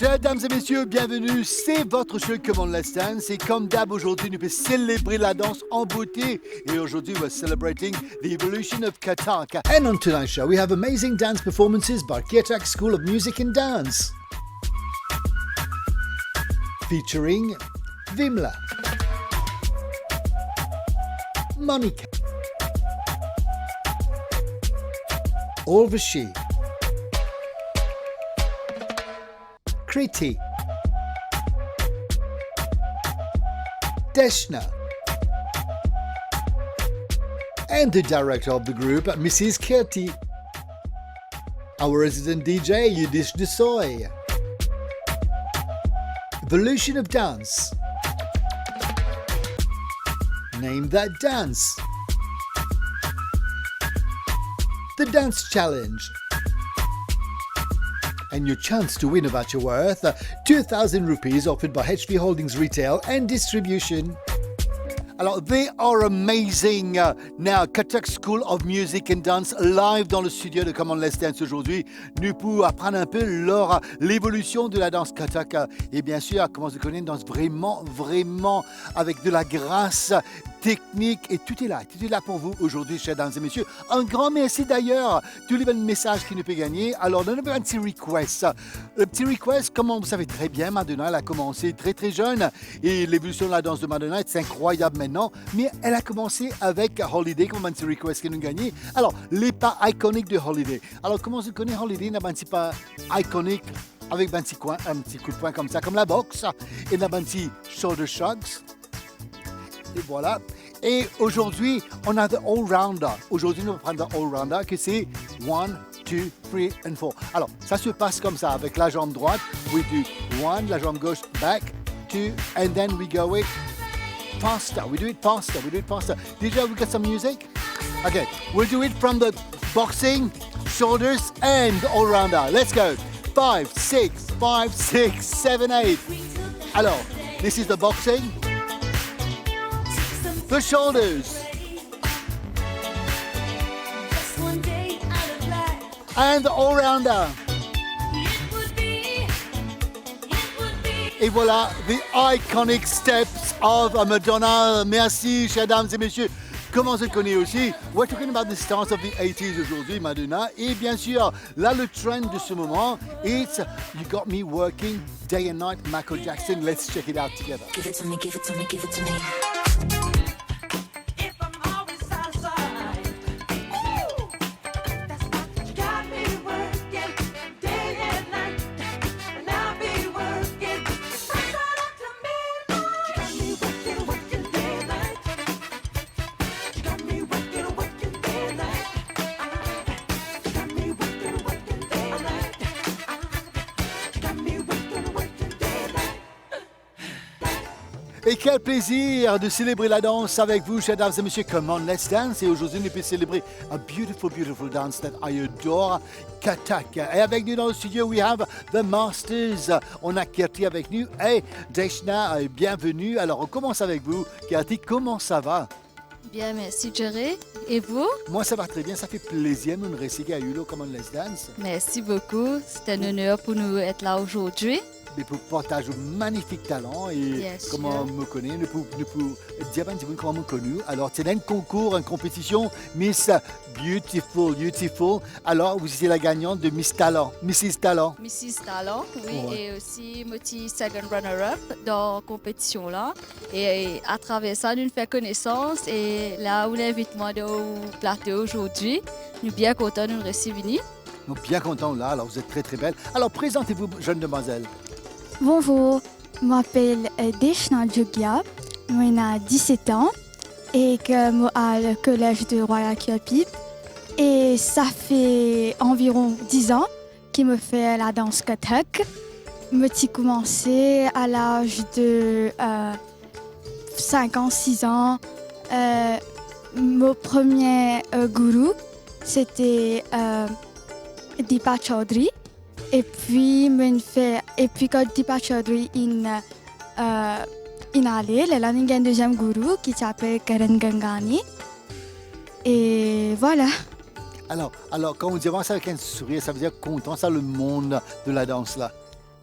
Chères dames et messieurs, bienvenue, c'est votre show Come On Let's Dance et comme d'hab aujourd'hui nous pouvons célébrer la danse en beauté et aujourd'hui we're celebrating the evolution of Kathak. And on tonight's show we have amazing dance performances by Kathak School of Music and Dance featuring Vimla, Monica, Urvashi, Kriti, Deshna, and the director of the group, Mrs. Kirti, our resident DJ, Yiddish Desoy, Evolution of Dance, Name That Dance, The Dance Challenge, and your chance to win a voucher worth 2,000 rupees offered by HV Holdings Retail and Distribution. Alors, they are amazing. Now, Kathak School of Music and Dance live dans le studio de Come On Let's Dance aujourd'hui. Nous pouvons apprendre un peu l'évolution de la danse Kathak. Et bien sûr, comment se connaître une danse vraiment avec de la grâce technique et tout est là pour vous aujourd'hui, chers dames et messieurs. Un grand merci d'ailleurs, tous les messages qui nous peuvent gagner. Alors, on a un petit request. Le petit request, comme vous savez très bien, Madonna, elle a commencé très jeune et l'évolution de la danse de Madonna est incroyable maintenant, mais elle a commencé avec Holiday comme un petit request qui nous a gagné. Alors, les pas iconiques de Holiday. Alors, comment on connaît Holiday, n'a un petit pas iconique avec un petit coup de poing comme ça, comme la boxe, et n'a un petit shoulder shrugs. Et voilà. Et aujourd'hui, on a the all-rounder. Aujourd'hui, nous allons prendre the all-rounder, que c'est 1, 2, 3 and 4. Alors, ça se passe comme ça, avec la jambe droite. We do 1, la jambe gauche, back, 2, and then we go it faster. We do it faster. DJ, we got some music? Okay, we'll do it from the boxing, shoulders, and all-rounder. Let's go. 5, 6, 7, 8. Alors, this is the boxing. The shoulders. And the all-rounder. Et voilà, the iconic steps of Madonna. Merci, chers dames et messieurs. Comment se connaît aussi? We're talking about the start of the 80s aujourd'hui, Madonna. Et bien sûr, là, le trend de ce moment, it's You Got Me Working Day and Night, Michael Jackson. Let's check it out together. Give it to me, give it to me, give it to me. Et quel plaisir de célébrer la danse avec vous, chers dames et messieurs. Come on, let's dance. Et aujourd'hui, nous pouvons célébrer a beautiful dance that I adore, Kathak. Et avec nous dans le studio, we have the Masters. On a Kirti avec nous et Deshna, bienvenue. Alors, on commence avec vous. Kirti, comment ça va? Bien, merci Jerry. Et vous? Moi, ça va très bien. Ça fait plaisir de nous réciter à Yulo Come on, let's dance. Merci beaucoup. C'est un honneur pour nous être là aujourd'hui. Mais pour partager un magnifique talent et comment me connaît, nous pouvons dire un petit peu comment me connu. Alors, c'est un concours, une compétition Miss Beautiful. Alors, vous êtes la gagnante de Miss Talent, Mrs. Talent. Mrs. Talent, oui, ouais. Et aussi moitié second runner-up dans la compétition là. Et à travers ça, nous faisons connaissance et là où l'invitement au plateau aujourd'hui, nous sommes bien contents de nous recevoir. Nous sommes bien contents là. Alors, vous êtes très belle. Alors, présentez-vous, jeune demoiselle. Bonjour, je m'appelle Deshna Jogia, j'ai 17 ans et je suis à le collège de Royal Kirpip. Et ça fait environ 10 ans que je fais la danse Kathak. J'ai commencé à l'âge de 5 ans, 6 ans. Mon premier gourou, c'était Deepa Chaudhary. Et puis quand Deepa Chaudhary est allé, il a un deuxième gourou qui s'appelle Karan Gangani. Et voilà. Alors, quand on dit ça avec un sourire, ça veut dire content, ça le monde de la danse là.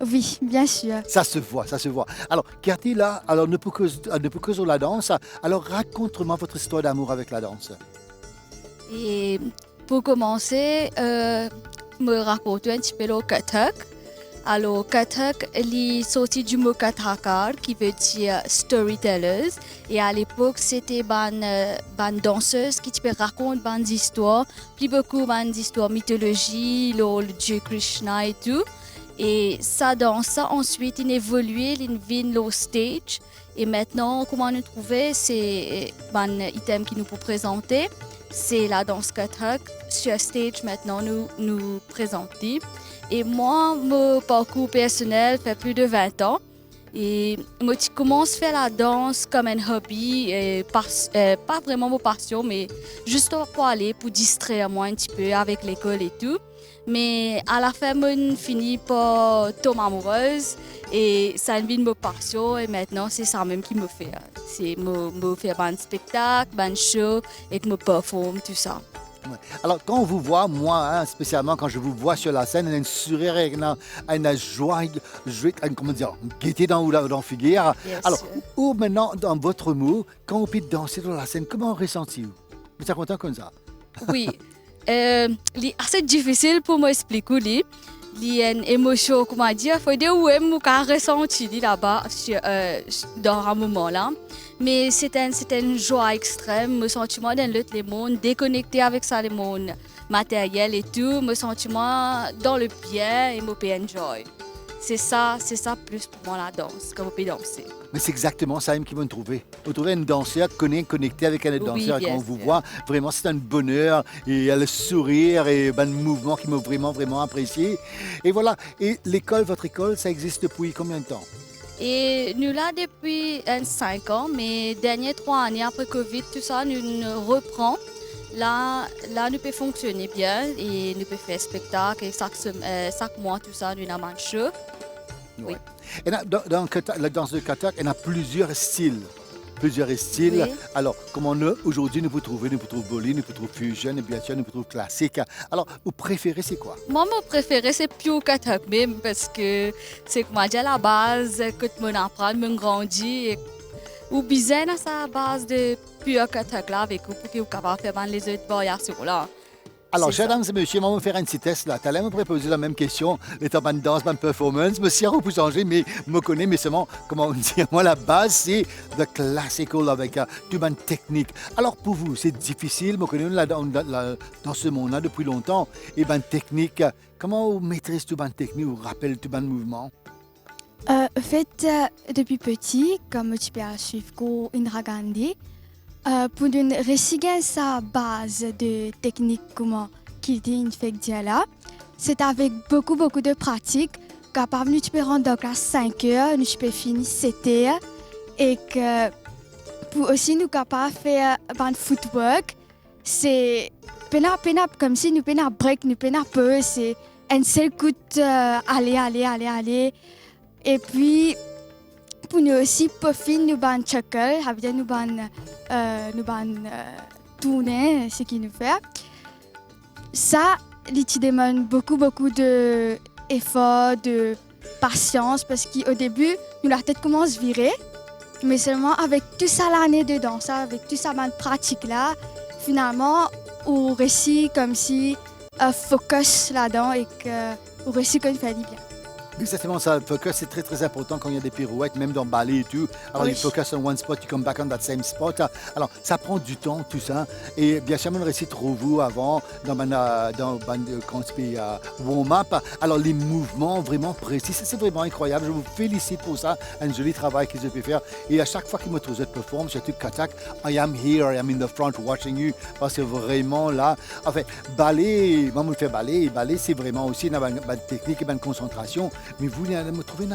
Oui, bien sûr. Ça se voit, ça se voit. Alors, Cathy, là, alors ne peut que sur la danse. Alors, raconte-moi votre histoire d'amour avec la danse. Et pour commencer, me raconter un petit peu le Kathak. Alors, Kathak, il est sorti du mot Kathakar, qui veut dire storytellers. Et à l'époque, c'était une danseuse qui te raconte des histoires, plus beaucoup d'histoires mythologie, le dieu Krishna et tout. Et ça danse, ensuite, il évolue, il vient au stage. Et maintenant, comment nous trouver, c'est un item qui nous peut présenter. C'est la danse Kathak. Sur stage, maintenant, nous présenter. Et moi, mon parcours personnel fait plus de 20 ans. Et moi, je commence à faire la danse comme un hobby, et pas vraiment mon passion, mais juste pour aller, pour distraire moi un petit peu avec l'école et tout. Mais à la fin, je finis par tomber amoureuse et ça devient ma passion. Et maintenant, c'est ça même qui me fait. C'est me faire un spectacle, un show et que me performe, tout ça. Ouais. Alors, quand on vous voit, moi, spécialement quand je vous vois sur la scène, il y a une sourire, une joie, comment dire, une gaieté dans la figure. Yes. Alors, où maintenant, dans votre mot, quand on peut danser dans la scène, comment ressentez-vous? Vous êtes content comme ça? Oui. C'est assez difficile pour m'expliquer. Il y a une émotion, comment dire, il faut dire où est-ce que ressenti là-bas, dans un moment là. Mais c'était une joie extrême, me sentiment dans l'autre monde, déconnecté avec ça, le monde matériel et tout, me sentiment dans le bien et me peux enjoy. C'est ça plus pour moi la danse, quand on peut danser. Mais c'est exactement ça même qu'ils vont trouver. Vous trouvez une danseuse connectée avec un autre danseur. Oui, Quand on bien vous sûr. voit, vraiment, c'est un bonheur. Et il y a le sourire et le mouvement qui m'a vraiment, vraiment apprécié. Et voilà. Et l'école, votre école, ça existe depuis combien de temps? Et nous là depuis 5 ans, mais dernières 3 années après Covid, tout ça, nous reprend. Là, nous pouvons fonctionner bien et nous pouvons faire spectacle et chaque mois, tout ça, nous avons un show. Oui. Et là, dans la danse de Kathak, il y a plusieurs styles. Oui. Alors, comme aujourd'hui, nous pouvons trouver Bolly, nous pouvons trouver Fusion, et bien sûr, nous pouvons trouver classique. Alors, vous préférez, c'est quoi? Moi, mon préféré, c'est Pure Kathak même parce que c'est comment dire la base que tu m'apprends, me grandit. Ou bien à sa base de Pure Kathak là avec vous pour que vous capable de faire les autres variations là. Alors, C'est chers ça. dames et messieurs, on va faire un petit test là. Tu allais me proposer la même question, l'état de danse, de performance. Monsieur, on peut changer, mais me connaît, mais seulement, comment dire, moi, la base, c'est the classical avec toute une technique. Alors, pour vous, c'est difficile, me connaît dans ce monde-là depuis longtemps. Et ben technique, comment vous maîtrisez toute une technique, vous rappelez tout un mouvement? En fait, depuis petit, comme tu peux suivre Indira Gandhi, pour nous réussir sa base de technique, comment qu'il dit, une fait dire là, c'est avec beaucoup de pratique. Capable, nous tu peux rendre en classe 5 heures, nous tu peux finir 7 heures, et que pour aussi nous capable faire un footwork, c'est pénap comme si nous pénap break, nous pénap peu, c'est un seul coup de aller. Et puis, pour nous aussi, pour finir, nous ban chuckle, habituellement nous ban tourner, ce qui nous fait. Ça, il demande beaucoup d'efforts, de patience, parce qu'au début, nous la tête commence à virer, mais seulement avec tout ça l'année dedans, ça, avec tout ça de pratique là, finalement, on réussit comme si focus là-dedans et qu'on réussit qu'on fait du bien. Exactement ça, le focus c'est très important quand il y a des pirouettes, même dans le ballet et tout. Alors Oui. you focus on one spot, you come back on that same spot. Alors ça prend du temps tout ça. Et bien sûr, on réussit trop vous avant dans warm-up. Alors les mouvements vraiment précis, ça, c'est vraiment incroyable. Je vous félicite pour ça, un joli travail qu'ils ont pu faire. Et à chaque fois qu'ils me trouvent performe, je suis Kathak, I am here, I am in the front watching you. Parce que vraiment là, en fait, ballet, moi je fais ballet c'est vraiment aussi une technique et une concentration. Mais vous me trouvez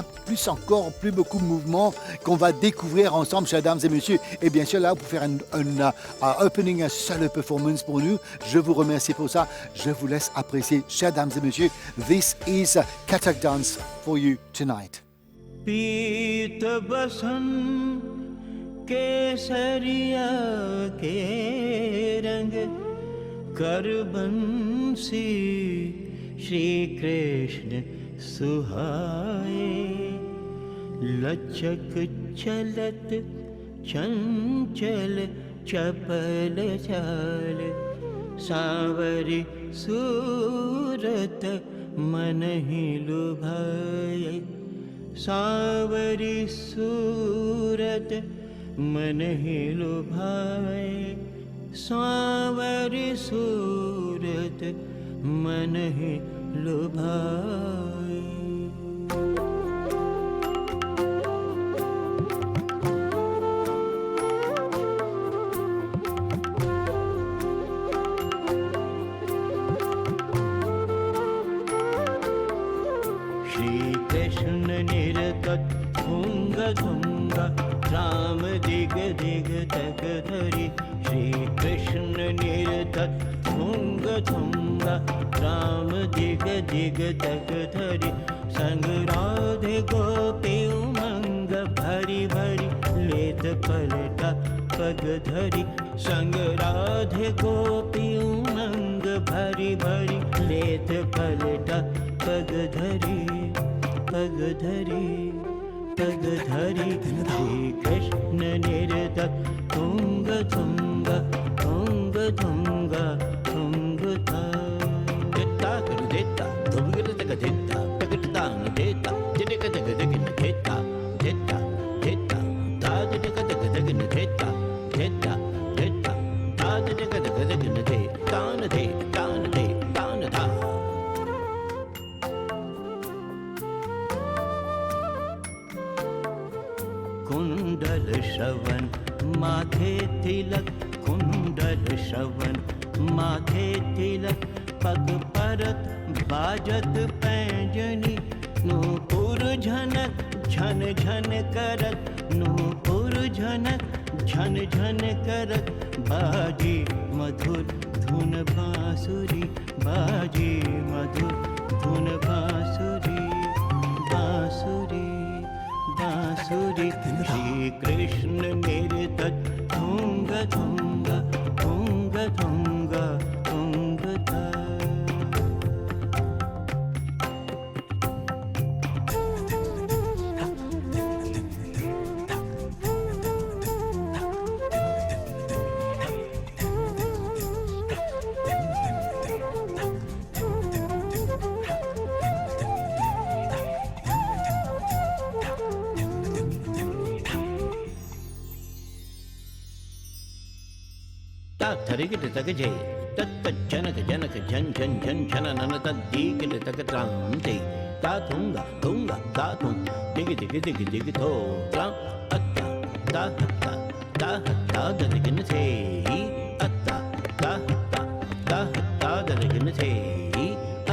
plus beaucoup de mouvements qu'on va découvrir ensemble, chers dames et messieurs. Et bien sûr, là, pour faire un opening, un seul performance pour nous, je vous remercie pour ça. Je vous laisse apprécier, chers dames et messieurs. This is Kathak Dance for you tonight. पीत बसन केसरिया के रंग कर बंसी श्री कृष्ण सुहाए लचक चलत चंचल चपल चाल सावरी सूरत मन ही लुभाए सावरी सूरत मन ही लुभाए सावरी सूरत मन ही लुभाए निरतत भुंग धुंग राम दिग दिग तक धरी श्री कृष्ण निरतत भुंग धुंग राम दिग दिग तक धरी संग राधे गोपी उमंग भरी भरी लेत पलटा पग धरी संग राधे गोपी उमंग भरी भरी लेत पलटा पग धरी पग धरी श्री कृष्ण निरतत तुंग तुंग तुंग तुंग तुंग देता कर देता तुंग तक देता तकता न देता जिनक तक तक न देता देता देता ताज तक तक तक न देता देता देता ताज तक तक तक न दे तान दे तान दे तान था कुंडल श्रवण माथे तिलक कुंडल श्रवण माथे तिलक पग परत बाजत पैंजनी नूपुर झनक झन झन करत नूपुर झनक झन झन करत बाजी मधुर धुन बांसुरी बाजी मधुर धुन बांसुरी बांसुरी बांसुरी श्री कृष्ण निरतत तुंग तुंग तुंग तुंग तुंग थरिगिट तक जय तत्त जनक जनक झन झन झन झन नन तद्दीगिट तक त्रां ते ता थुंगा थुंगा ता थुं दिग दिग दिग दिग थो त्रां अत्ता ता हत्ता ता हत्ता दलगिन थे अत्ता ता हत्ता दलगिन थे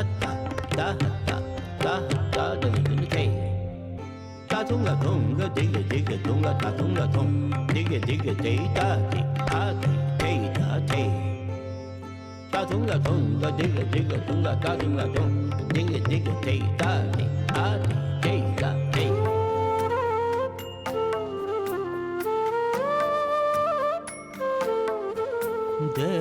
अत्ता ता हत्ता दलगिन थे ता थुंगा थुंगा दिग दिग थुंगा ता थुंगा थुं दिग दिग ते ता ते te ta thunga thunga diga diga thunga ta thunga thung diga diga te ta te ta te de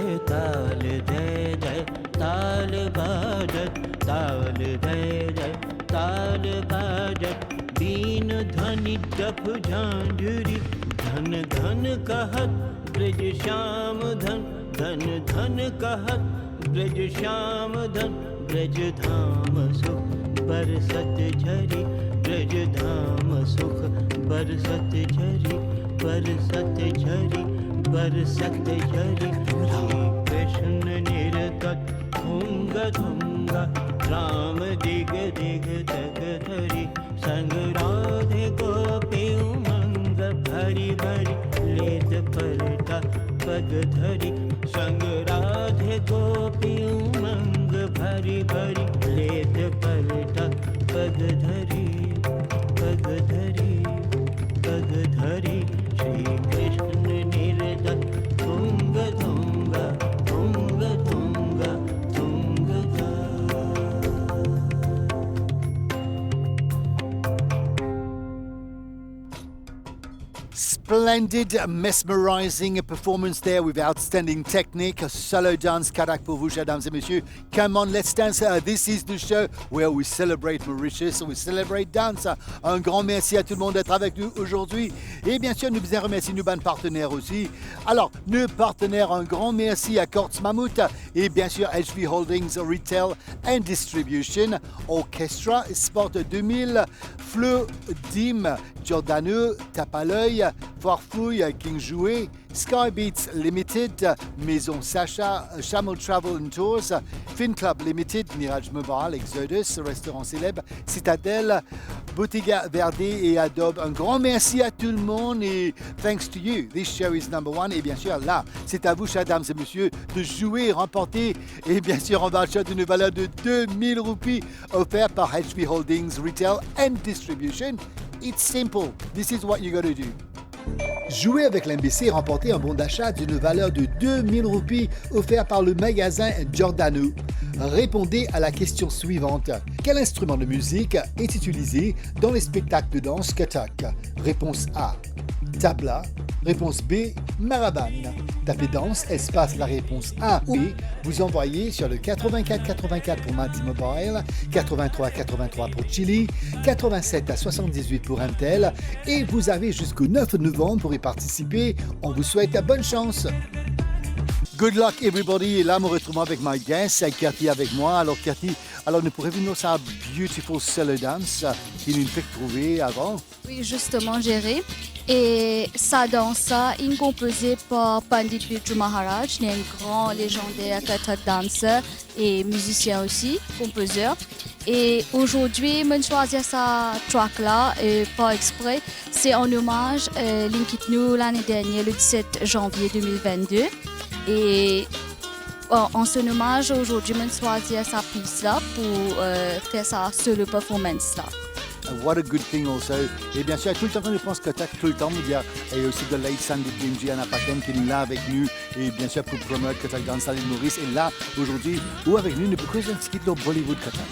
ताल बाजत ताल दे ताल बाजत बीन ध्वनि जप झांझरी धन धन कहत ब्रज श्याम धन धन धन कहत ब्रज श्याम धन ब्रज धाम सुख बरसत झरी ब्रज धाम सुख बरसत झरी बरसत झरी बरसत झरी श्री कृष्ण निरतत धुंग धुंग राम दिग दिग तक धरी संग राधे गोपी उमंग भरी भरी लेत पलटा पग धरी संग राधे गोपी उमंग भरी भरी लेत पलटा पग धरी पग धरी पग धरी श्री कृष्ण निरतत धुंग धुंग धुंग धुंग धुंग splendid, mesmerizing performance there with outstanding technique. Solo dance, Katak pour vous, chers dames et messieurs. Come on, let's dance. This is the show where we celebrate Mauritius, we celebrate dance. Un grand merci à tout le monde d'être avec nous aujourd'hui. Et bien sûr, nous vous remercions nos bonnes partenaires aussi. Alors, nos partenaires, un grand merci à Kortz Mammouth et bien sûr HV Holdings Retail and Distribution, Orchestra, Sport 2000, Fleu, Dim, Giordano, Tape à l'œil, Farfouille, King Jouet, Sky Beats Limited, Maison Sacha, Chamel Travel and Tours, Fin Club Limited, Mirage Mobile, Exodus, Restaurant Célèbre, Citadel, Bottega Verde et Adobe. Un grand merci à tout le monde et thanks to you. This show is number one. Et bien sûr, là, c'est à vous, chers dames et messieurs, de jouer, remporter et bien sûr, un voucher d'une valeur de 2000 roupies offert par HV Holdings Retail and Distribution. It's simple. This is what you got to do. Jouer avec l'MBC et remporter un bon d'achat d'une valeur de 2000 roupies offert par le magasin Giordano. Répondez à la question suivante. Quel instrument de musique est utilisé dans les spectacles de danse Kathak? Réponse A, tabla. Réponse B, maraban. Tapez danse, espace la réponse A ou B. Vous envoyez sur le 84 84 pour Madi Mobile, 83 83 pour Chili, 87 à 78 pour Intel et vous avez jusqu'au 9 novembre pour y participer. On vous souhaite bonne chance. Good luck everybody. Et là, me retrouvons avec my guest, Cathy avec moi. Alors Cathy, nous pourriez-vous nous faire beautiful solo dance qui nous fait trouver avant? Oui, justement, Jerry. Et sa danse est composée par Pandit Birju Maharaj, qui est un grand légendaire Kathak danseur et musicien aussi, composeur. Et aujourd'hui, je choisis sa track-là, pas exprès. C'est en hommage à Linkitnou l'année dernière, le 17 janvier 2022. Et en son hommage, aujourd'hui, je choisis sa piste-là pour faire sa solo performance-là. What a good thing also. Et bien sûr, tout le temps qu'on pense que tout le temps, il y a aussi de late Sandy Pimji Anapatem qui est là avec nous. Et bien sûr, pour promouvoir Kathak dans Saline Maurice. Et là, aujourd'hui, ou avec nous, nous pouvons inscrire dans Bollywood Kathak.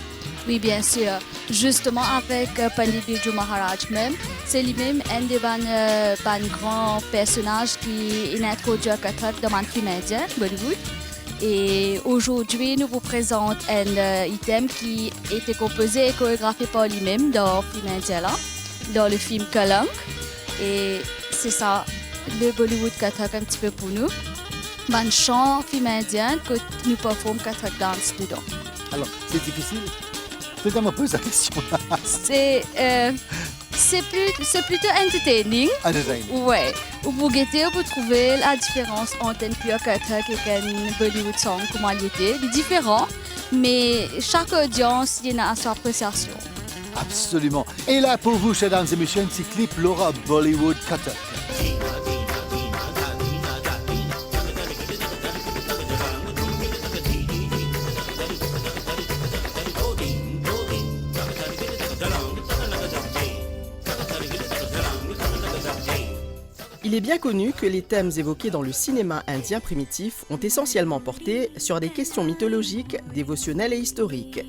Oui, bien sûr. Justement, avec Pandit Birju Maharaj même, c'est lui-même un des grands personnages qui introduit Kathak dans le film indien, Bollywood. Et aujourd'hui, nous vous présentons un item qui a été composé et chorégraphié par lui-même dans le film indien, dans le film Kalank. Et c'est ça, le Bollywood Kathak un petit peu pour nous. Un chant film indien que nous performons Kathak dance dedans. Alors, c'est difficile? C'est à me poser la question. C'est plutôt entertaining. Ouais. Vous guettez, vous trouvez la différence entre un pure Kathak et un Bollywood song, comment il était. Il est différent, mais chaque audience, il y a sa appréciation. Absolument. Et là, pour vous, chers dames et messieurs, un petit clip, Laura Bollywood Kathak. Il est bien connu que les thèmes évoqués dans le cinéma indien primitif ont essentiellement porté sur des questions mythologiques, dévotionnelles et historiques.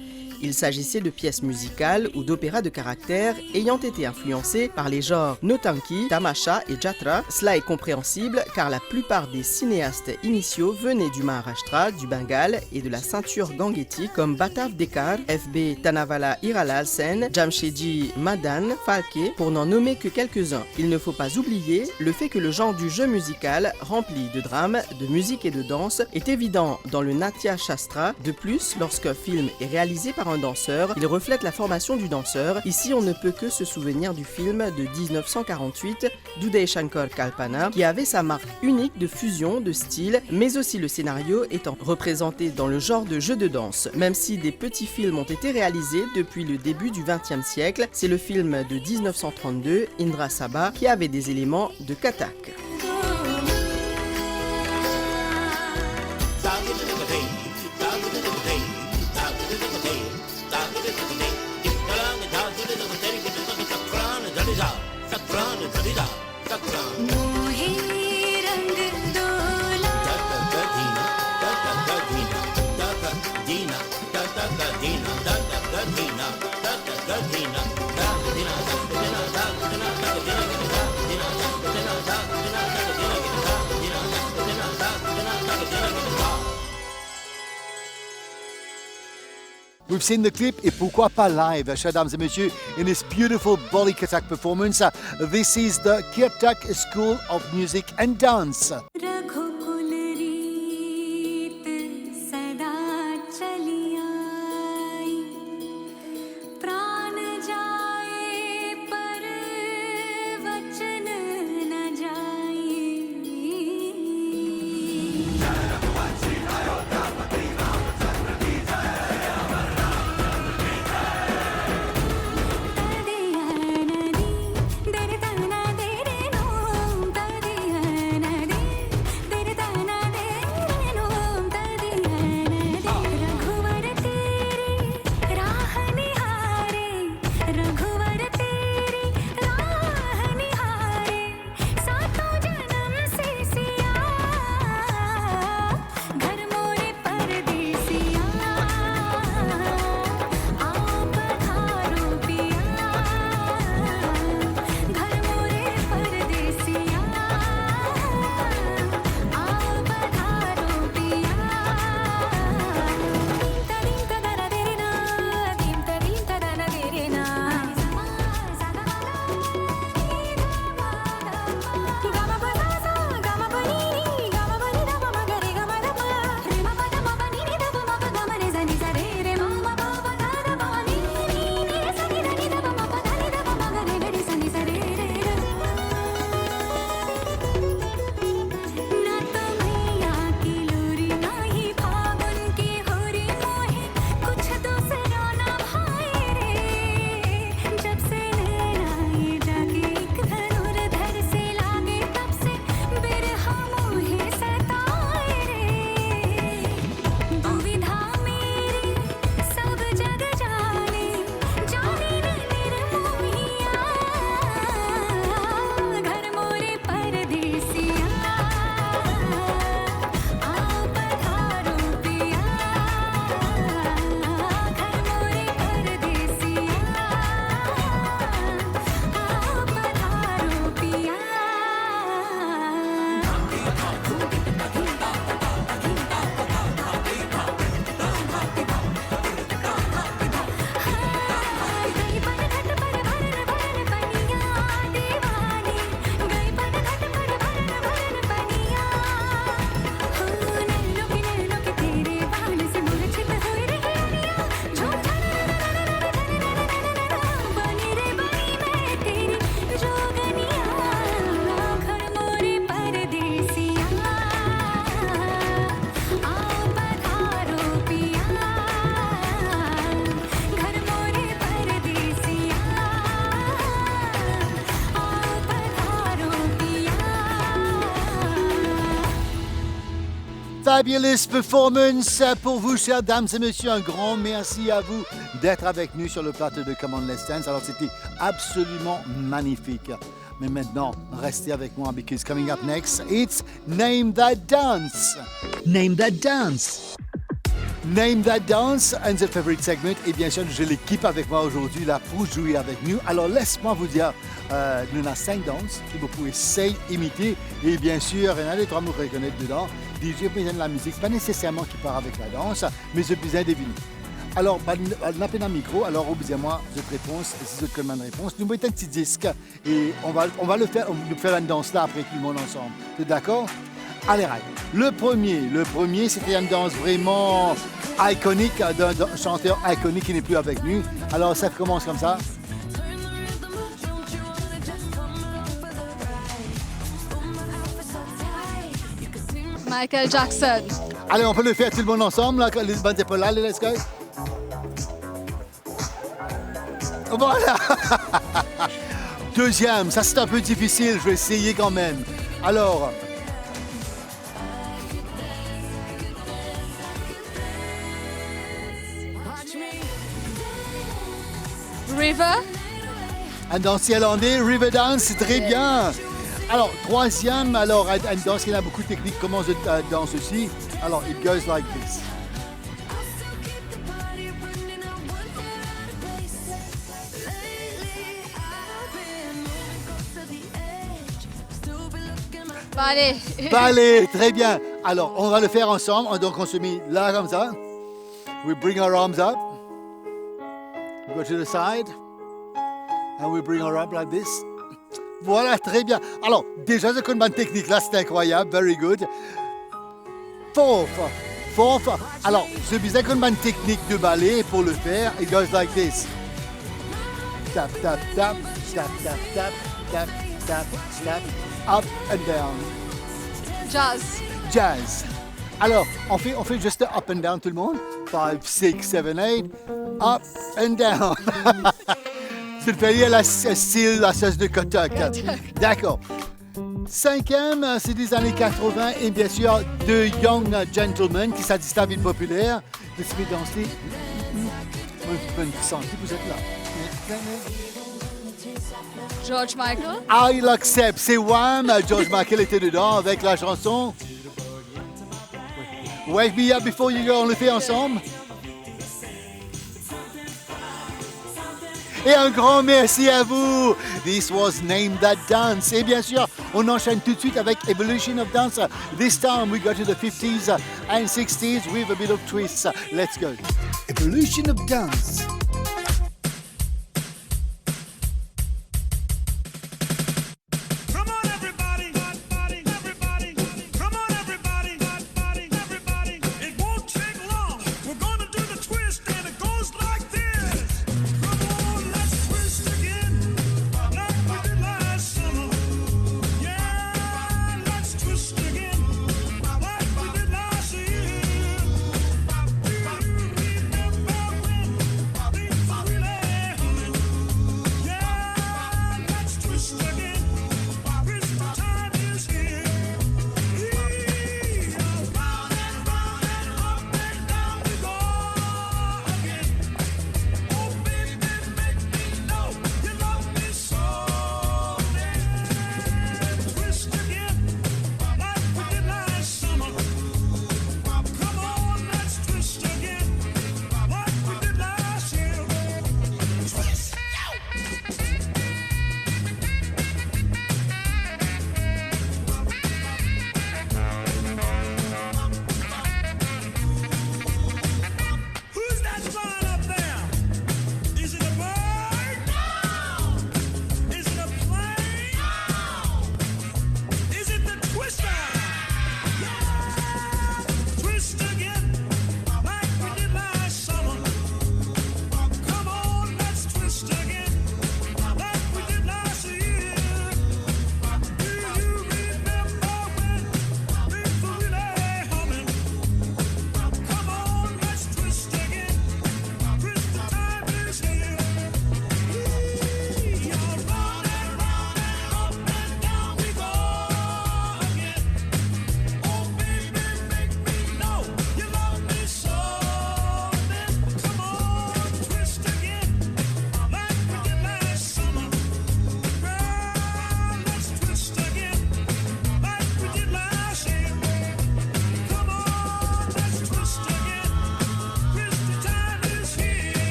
Il s'agissait de pièces musicales ou d'opéras de caractère ayant été influencés par les genres Notanki, Tamasha et Jatra. Cela est compréhensible car la plupart des cinéastes initiaux venaient du Maharashtra, du Bengale et de la ceinture gangetique comme Batav Dekar, FB Tanavala Hiralal Sen, Jamshedji Madan, Phalke pour n'en nommer que quelques-uns. Il ne faut pas oublier le fait que le genre du jeu musical rempli de drame, de musique et de danse est évident dans le Natya Shastra. De plus, lorsqu'un film est réalisé par un danseur, il reflète la formation du danseur. Ici, on ne peut que se souvenir du film de 1948 d'Uday Shankar Kalpana qui avait sa marque unique de fusion de style, mais aussi le scénario étant représenté dans le genre de jeu de danse. Même si des petits films ont été réalisés depuis le début du XXe siècle, c'est le film de 1932, Indra Sabha, qui avait des éléments de Kathak. we've seen the clip et pourquoi pas live, chers dames et messieurs, in this beautiful Bolly Katak performance. This is the Katak School of Music and Dance. रघुकुल रीत सदा चली आई, प्राण जाए पर वचन न जाए। Fabulous performance pour vous, chères dames et messieurs. Un grand merci à vous d'être avec nous sur le plateau de Come On Let's Dance. Alors, c'était absolument magnifique. Mais maintenant, restez avec moi because coming up next, it's Name That Dance. Name That Dance. Name That Dance, and the favorite segment. Et bien sûr, j'ai l'équipe avec moi aujourd'hui là pour jouer avec nous. Alors, laisse-moi vous dire, nous avons 5 danses que vous pouvez essayer d'imiter. Et bien sûr, il y en a des 3 mots que vous reconnaissez dedans. J'ai besoin de la musique, pas nécessairement qui part avec la danse, mais j'ai besoin de deviner. Alors, n'appelez un micro, alors au besoin moi, cette réponse, si vous avez une réponse, nous mettons un petit disque et on va le faire, on va faire une danse là après tout le monde ensemble. Vous êtes d'accord? Allez, right. Le premier, c'était une danse vraiment iconique d'un chanteur iconique qui n'est plus avec nous. Alors, ça commence comme ça. Michael Jackson. Allez, on peut le faire tout le monde ensemble, là, les bandes épaules là, let's go. Voilà. Deuxième, ça c'est un peu difficile, je vais essayer quand même. Alors. River. Un danse irlandais, River Dance, c'est très bien. Alors, troisième, alors, une danse qui a beaucoup de techniques, comment je danse aussi. Alors, it goes like this. Ballet. Ballet, très bien. Alors, on va le faire ensemble. Donc, on se met là comme ça. We bring our arms up. go to the side. And we bring her up like this. Voilà, très bien. Alors, déjà, ce combat technique là, c'est incroyable. Very good. Fourth. Alors, ce bizarre combat technique de ballet, pour le faire, it goes like this. Tap, tap, tap, tap, tap, tap, tap, tap, tap, up and down. Jazz. Alors, on fait juste up and down tout le monde. 5, 6, 7, 8. Up and down. C'est le style la sauce de Kotok. D'accord. Cinquième, c'est des années 80 et bien sûr The Young Gentlemen qui s'est la ville populaire. Vous pouvez danser. Vous êtes là. George Michael. I l'accepte. C'est Wham. George Michael était dedans avec la chanson Wake Me Up Before You Go. On le fait ensemble. Et un grand merci à vous. This was Name That Dance. Et bien sûr, on enchaîne tout de suite avec Evolution of Dance. This time we go to the 50s and 60s with a bit of twists. Let's go. Evolution of Dance.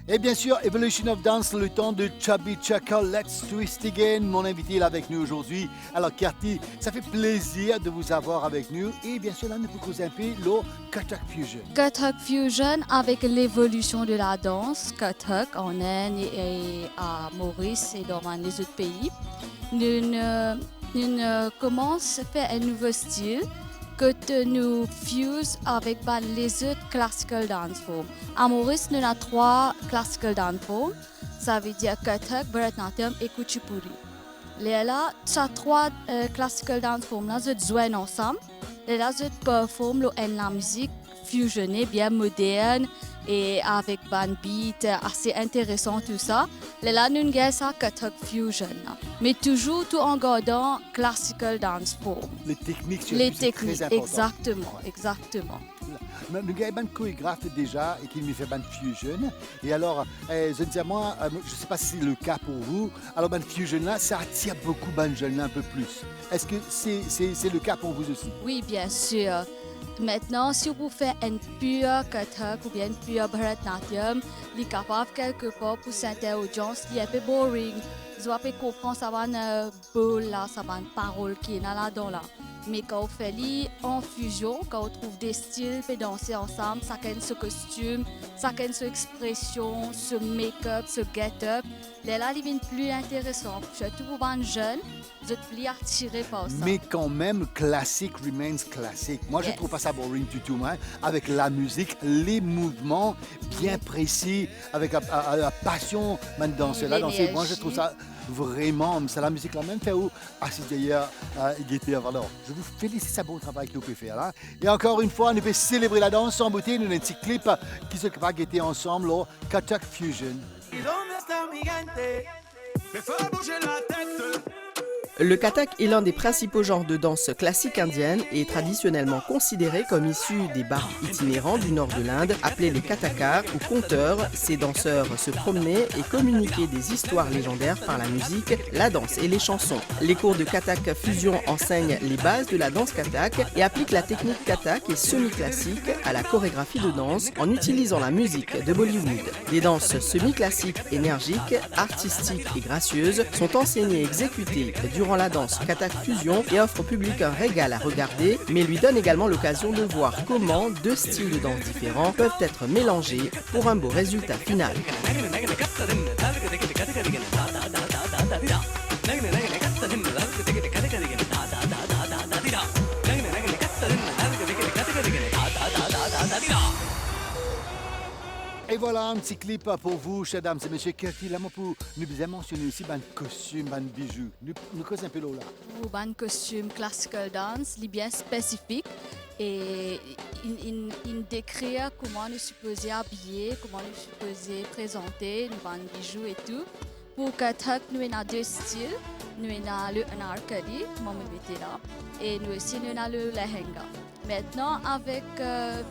Et bien sûr, Evolution of Dance, le temps de Chubby Checker, Let's Twist Again. Mon invité est là avec nous aujourd'hui. Alors, Cathy, ça fait plaisir de vous avoir avec nous. Et bien sûr, là, nous pouvons un peu le Kathak Fusion. Kathak Fusion avec l'évolution de la danse Kathak en Inde et à Maurice et dans les autres pays. Nous commençons à faire un nouveau style que nous fuse avec les autres classical dance forms. À Maurice, nous avons 3 classical dance forms. Ça veut dire Kathak, Bharatanatyam et Kuchipuri. Là, ces 3 classical dance forms là, ils jouent ensemble. Là, ils performent la musique fusionnée, bien moderne et avec un beat assez intéressant, tout ça. Là, nous avons ça Kathak Fusion. Mais toujours tout en gardant classical dance form. Les techniques, c'est très important. Exactement. Nous avons un chorégraphe déjà et qui me fait une fusion. Et alors, je ne sais moi, je ne sais pas si c'est le cas pour vous. Alors, une fusion là, ça attire beaucoup de jeunes un peu plus. Est-ce que c'est le cas pour vous aussi? Oui, bien sûr. Maintenant, si vous faites un pur Kathak ou bien un pur Bharatanatyam, il est capable quelque part pour cette audience qui est un peu boring. Ils doivent comprendre ça va une boule là, ça va une parole qui est là-dedans là. Mais quand on fait les en fusion, quand on trouve des styles et danser ensemble, chacun ce costume, chacun ce expression, ce make-up, ce get-up, là, il devient plus intéressant. Surtout pour les jeunes, vous êtes plus attirés par ça. Mais quand même, classique remains classique. Moi, je Yes. trouve pas ça boring du tout, hein. Avec la musique, les mouvements bien précis, avec la passion maintenant, c'est là danser. Moi, je trouve ça vraiment, c'est la musique la même fait où assister hier à Gaieté. Alors, je vous félicite, c'est un bon travail que vous pouvez faire là. Et encore une fois, on peut célébrer la danse en beauté. Nous avons un petit clip qui se va guetter ensemble, au Kathak Fusion. Le Kathak est l'un des principaux genres de danse classique indienne et est traditionnellement considéré comme issu des bardes itinérants du nord de l'Inde, appelés les Kathakars ou conteurs. Ces danseurs se promenaient et communiquaient des histoires légendaires par la musique, la danse et les chansons. Les cours de Kathak Fusion enseignent les bases de la danse Kathak et appliquent la technique Kathak et semi-classique à la chorégraphie de danse en utilisant la musique de Bollywood. Des danses semi-classiques énergiques, artistiques et gracieuses sont enseignées et exécutées durant la danse Kathak Fusion et offre au public un régal à regarder, mais lui donne également l'occasion de voir comment deux styles de danse différents peuvent être mélangés pour un beau résultat final. Et voilà un petit clip pour vous, chers dames et messieurs. Kirti, là, pour nous bien mentionner aussi ben costume, ben bijoux. Nous causons un peu là. Pour un costume classical dance, il est bien spécifique et il décrit comment nous supposons habiller, comment nous supposons présenter, nous avons bijoux et tout. Pour Kathak, nous avons deux styles. Nous avons le anarkali, comme on était là, et nous aussi nous avons le lehenga. Maintenant, avec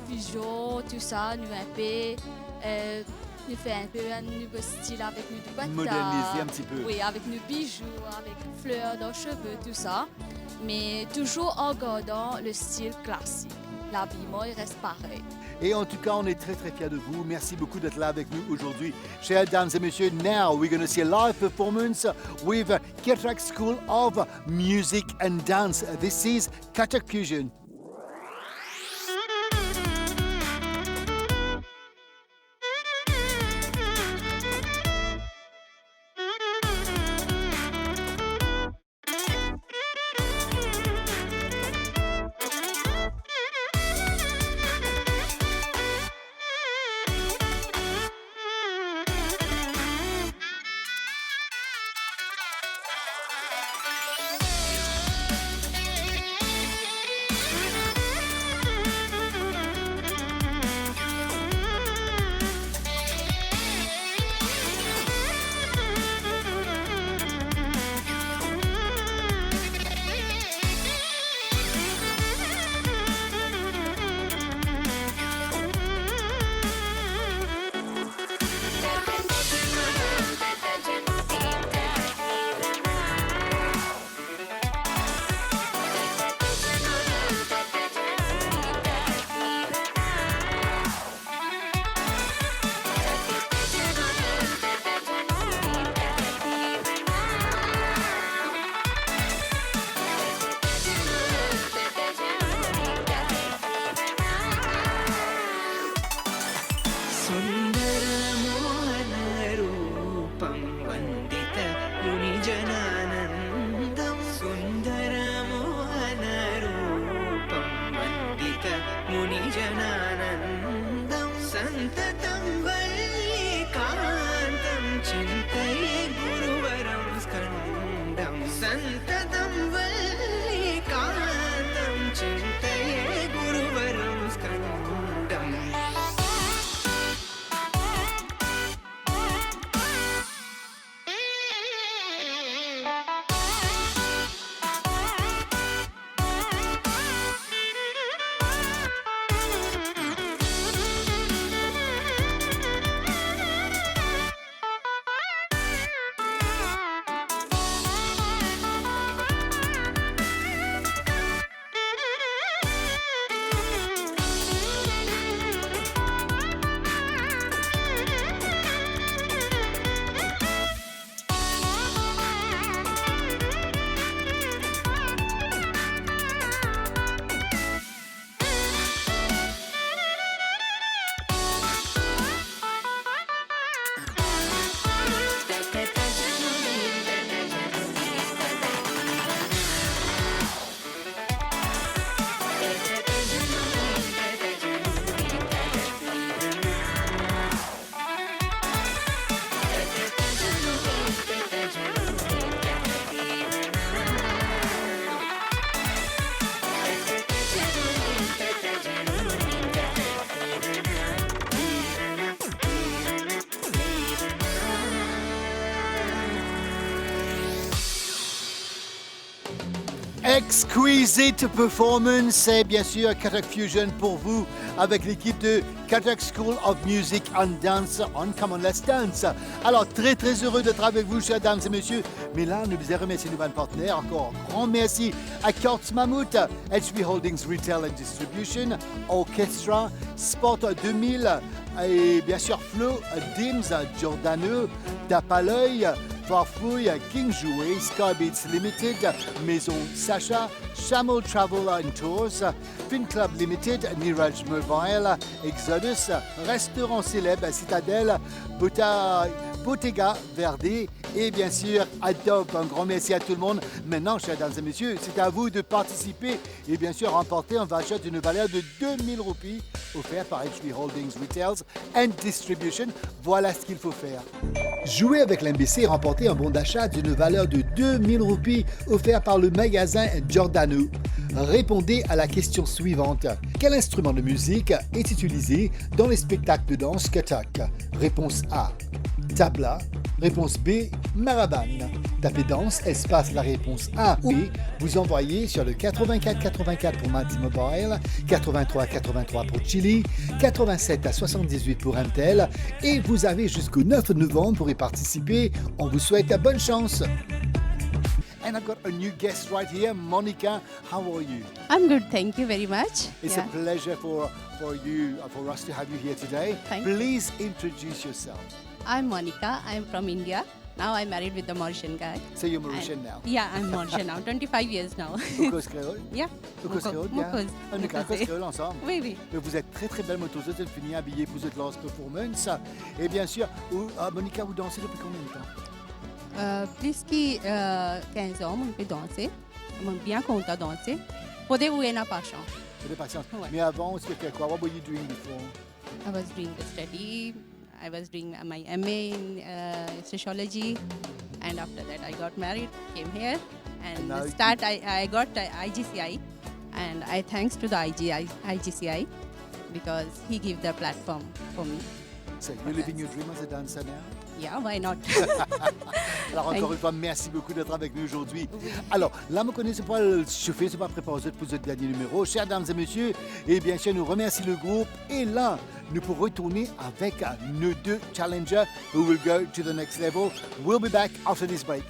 fusion, tout ça, nous un peu nous fait un peu un nouveau style avec nos dupatta. Moderniser un petit peu. Oui, avec nos bijoux, avec fleurs dans les cheveux, tout ça. Mais toujours en gardant le style classique. L'habillement, il reste pareil. Et en tout cas, on est très très fiers de vous. Merci beaucoup d'être là avec nous aujourd'hui. Chers dames et messieurs, now we're going to see a live performance with Kathak School of Music and Dance. This is Kathak Fusion. सुन्दरमोहनरूपं वन्दित मुनिजनानन्दं सुन्दरमोहनरूपं वन्दित मुनिजनानन्दं सन्ततं वल्लीकान्तं चिन्तये गुरुवरं स्कन्दं सन्ततं वल्लीकान्तं चिन्तये गुरुवरं स्कन्दम् Exquisite performance, et bien sûr Katak Fusion pour vous avec l'équipe de Katak School of Music and Dance on Come On Let's Dance. Alors très heureux d'être avec vous, chers dames et messieurs. Mais là, nous vous remercier nos partenaires. Encore un grand merci à Kortz Mammouth, HB Holdings Retail and Distribution, Orchestra, Sport 2000 et bien sûr Flo, Dims, Giordano, Tapaleuil, Farfouille, King Jouet, Skybeats Limited, Maison Sacha, Chamel Travel and Tours, Fin Club Limited, Niraj Mobile, Exodus, Restaurant Célèbre, Citadelle, Bottega Verde et bien sûr Adobe. Un grand merci à tout le monde. Maintenant, chers dames et messieurs, c'est à vous de participer et bien sûr remporter un voucher d'une valeur de 2000 roupies offert par HB Holdings Retails and Distribution. Voilà ce qu'il faut faire. Jouer avec l'MBC et remporter un bon d'achat d'une valeur de 2000 roupies offert par le magasin Giordano. Répondez à la question suivante. Quel instrument de musique est utilisé dans les spectacles de danse Katak? Réponse A, tabla. Réponse B, maraban. Tapez danse, espace la réponse A ou B. Vous envoyez sur le 84 84 pour Mati Mobile, 83 83 pour Chili, 87 à 78 pour Intel et vous avez jusqu'au 9 novembre pour y participer. On vous souhaite bonne chance. And I've got a new guest right here, Monica. How are you? I'm good, thank you very much. It's a pleasure for us to have you here today. Thank you. Please introduce yourself. I'm Monica. I'm from India. Now I'm married with a Mauritian guy. So you're Mauritian And- now. Yeah, I'm Mauritian now. 25 years now. Au cause créole? Yeah. Au cause créole, bien. Mokos. On est à cause créole ensemble. Oui, oui. Vous êtes très belle motoseuse, vous êtes fini habillée pour cette last performance. Et bien sûr, Monica, vous dansez depuis combien de temps? Plus que 15 ans, je peux danser. Je suis bien content de danser. Pour des où n'a pas chance. J'ai patience. Ouais. Mais avant, tu fais quoi? What were you doing before? I was doing the study. I was doing my MA in sociology. And after that, I got married, came here. And And now I got IGCI. And I thanks to the IGCI because he gave the platform for me. So you're living your dream as a dancer now? Yeah, why not? Alors encore une fois, merci beaucoup d'être avec nous aujourd'hui. Alors, là, me connaissez pas le chauffer, c'est pas préparé pour ce dernier numéro. Chers dames et messieurs, et bien sûr, nous remercions le groupe. Et là, nous pourrons retourner avec nos deux challengers who will go to the next level. We'll be back after this break.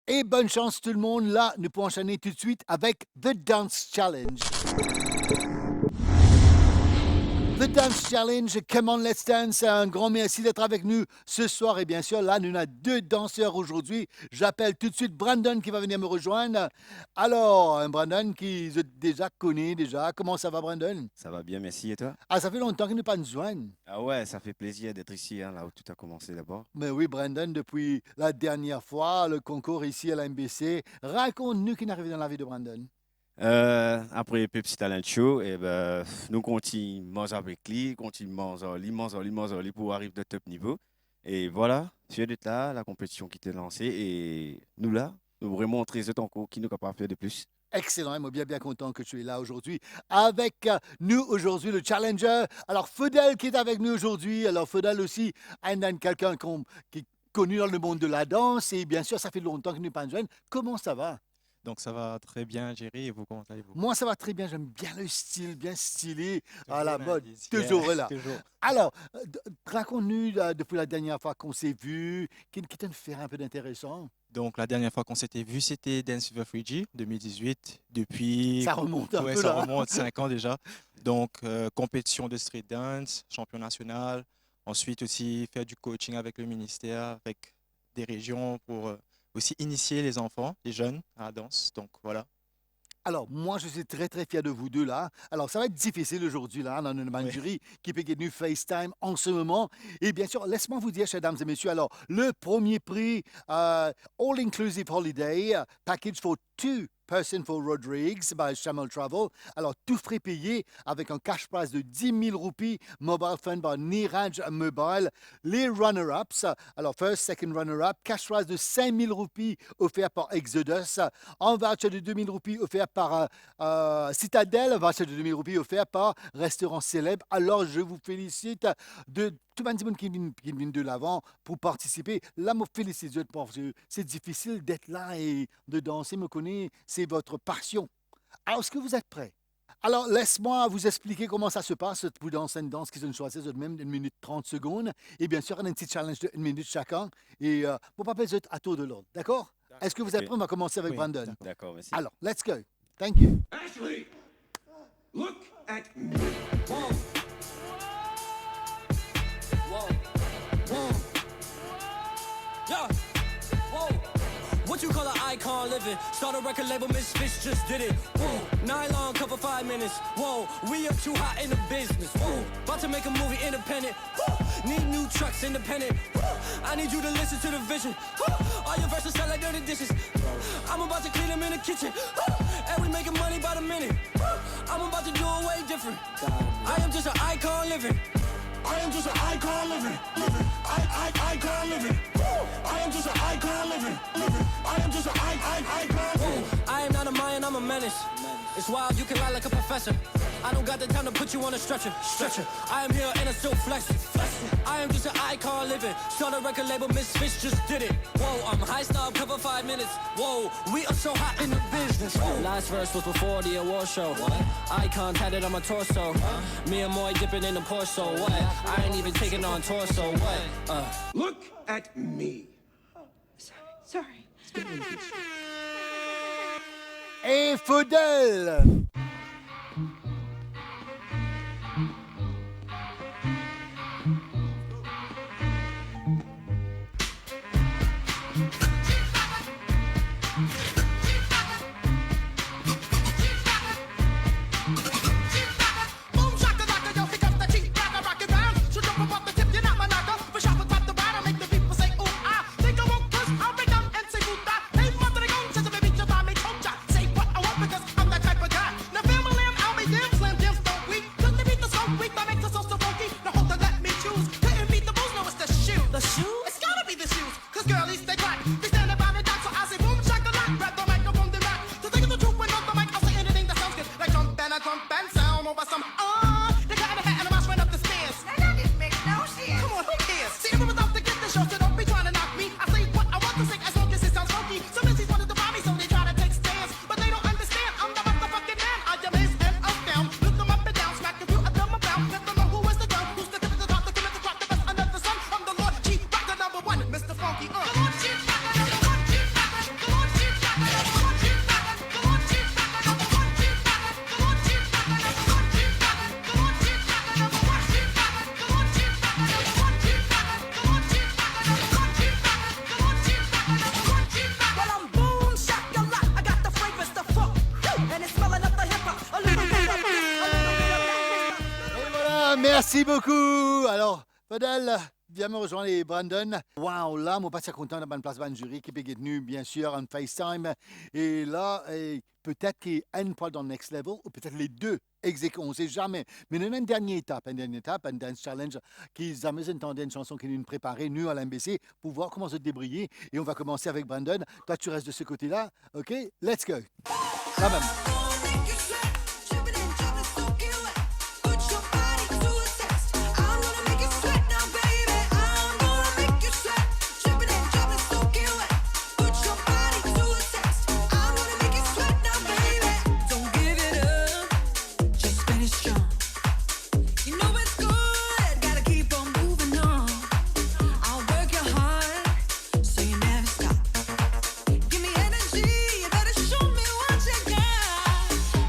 Et bonne chance tout le monde. Là, nous pouvons enchaîner tout de suite avec The Dance Challenge. The Dance Challenge, Come On Let's Dance. Un grand merci d'être avec nous ce soir. Et bien sûr, là, nous avons deux danseurs aujourd'hui. J'appelle tout de suite Brandon qui va venir me rejoindre. Alors, Brandon qui je déjà connaît déjà. Comment ça va, Brandon? Ça va bien, merci. Et toi? Ah, ça fait longtemps qu'il ne pas nous joindre. Ah ouais, ça fait plaisir d'être ici, hein, là où tout a commencé d'abord. Mais oui, Brandon, depuis la dernière fois, le concours ici à la MBC. Raconte-nous qui est arrivé dans la vie de Brandon. Après Pepsi Talent Show, et ben, nous continuons avec lui, continuons pour arriver de top niveau. Et voilà, fier d'être là, la compétition qui était lancée. Et nous là, nous vraiment très heureux encore qui nous capable de faire de plus. Excellent, moi bien content que tu es là aujourd'hui avec nous aujourd'hui, le challenger. Alors, Fidel qui est avec nous aujourd'hui. Alors, Fidel aussi, quelqu'un qui est connu dans le monde de la danse. Et bien sûr, ça fait longtemps qu'il n'est pas jeune. Comment ça va? Donc ça va très bien, Jerry. Et vous, comment allez-vous? Moi, ça va très bien. J'aime bien le style, bien stylé, à la Toujours mode. indice, Toujours yeah, là. toujours. Alors, raconte-nous depuis la dernière fois qu'on s'est vu, qui t'a fait un peu d'intéressant. Donc la dernière fois qu'on s'était vu, c'était Dance Fever Fiji 2018. Depuis, Ça remonte un ouais, peu ça là. remonte 5 ans déjà. Donc compétition de street dance, champion national. Ensuite aussi faire du coaching avec le ministère, avec des régions pour aussi initier les enfants, les jeunes à la danse. Donc voilà. Alors, moi, je suis très fier de vous deux là. Alors, ça va être difficile aujourd'hui là, dans une jury qui peut gagner FaceTime en ce moment. Et bien sûr, laisse-moi vous dire, chers dames et messieurs, alors, le premier prix, All Inclusive Holiday, package for 2 person for Rodrigues by Shamal Travel. Alors, tout frais payé avec un cash prize de 10 000 roupies, mobile fund par Niraj Mobile. Les runner-ups, alors first, second runner-up, cash prize de 5 000 roupies offert par Exodus. Un voucher de 2 000 roupies offert par Citadel, un voucher de 2 000 roupies offert par Restaurant Célèbre. Alors, je vous félicite de tout le monde qui vient de l'avant pour participer. Là, je félicite parce que c'est difficile d'être là et de danser, me connaît, c'est votre passion. Alors, est-ce que vous êtes prêts? Alors, laisse-moi vous expliquer comment ça se passe pour danser une danse qu'ils ont choisi de même 1 minute 30 secondes. Et bien sûr, on a un petit challenge de 1 minute chacun. Et pour pas passer à tour de l'ordre, d'accord? Est-ce que vous êtes prêts? On va commencer avec Brandon. D'accord, merci. Alors, let's go. Thank you. Ashley, look at me. Whoa. Yeah. Whoa. What you call an icon living? Start a record label, Misfits just did it. Whoa. Nylon cover 5 minutes. Whoa. We up too hot in the business. Whoa. About to make a movie independent. Whoa. Need new trucks independent. Whoa. I need you to listen to the vision. Whoa. All your verses sound like dirty dishes. I'm about to clean them in the kitchen. And we making money by the minute. I'm about to do it way different. I am just an icon living. I am just an icon living. Icon living. I am just an icon living. I am just an icon. I am not a Mayan, I'm a menace. It's wild, you can lie like a professor. I don't got the time to put you on a stretcher. I am here and I'm still flexing. I am just an icon living. Start a record label, Misfits just did it. Whoa, I'm high style, cover 5 minutes. Whoa, we are so hot in the business. Whoa. Last verse was before the award show. What? Icon tatted on my torso. Me and Moy dipping in the Porsche. What? I ain't even taking on torso. What? Look at me. Sorry. Et Faudel. Merci beaucoup. Alors, Fadel, viens me rejoindre et Brandon. Wow, là, moi, pas si content d'avoir une place dans le jury qui est venu, bien sûr, en FaceTime. Et là, peut-être qu'il y a un point dans le next level, ou peut-être les deux exécutent, on ne sait jamais. Mais il y a une dernière étape, un dance challenge qui jamais entendu une chanson qui nous préparée, nous, à l'MBC, pour voir comment se débrouiller. Et on va commencer avec Brandon. Toi, tu restes de ce côté-là. OK? Let's go. Quand même.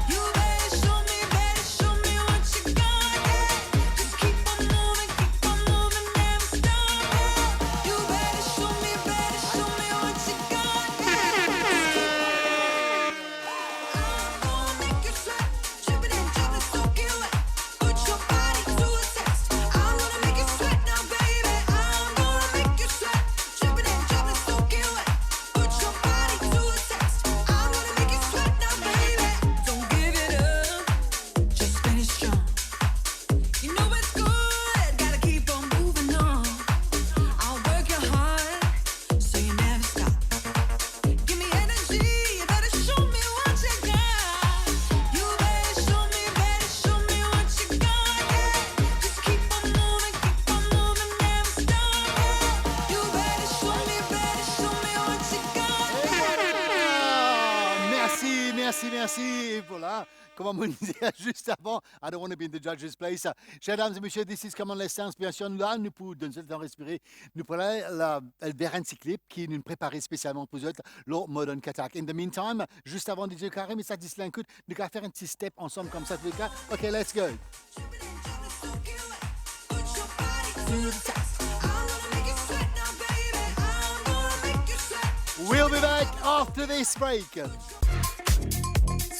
You merci. Et voilà, comme on me disait juste avant, I don't want to be in the judge's place. Chers dames et messieurs, this is Come On Let's Dance. Bien sûr, là, nous pouvons donner le temps de respirer. Nous prenons vers un petit clip qui nous préparé spécialement pour vous, le Modern Katak. In the meantime, juste avant DJ Karim, et ça dit cela un coup, nous allons faire un petit step ensemble comme ça, tous les cas. OK, let's go. We'll be back after this break.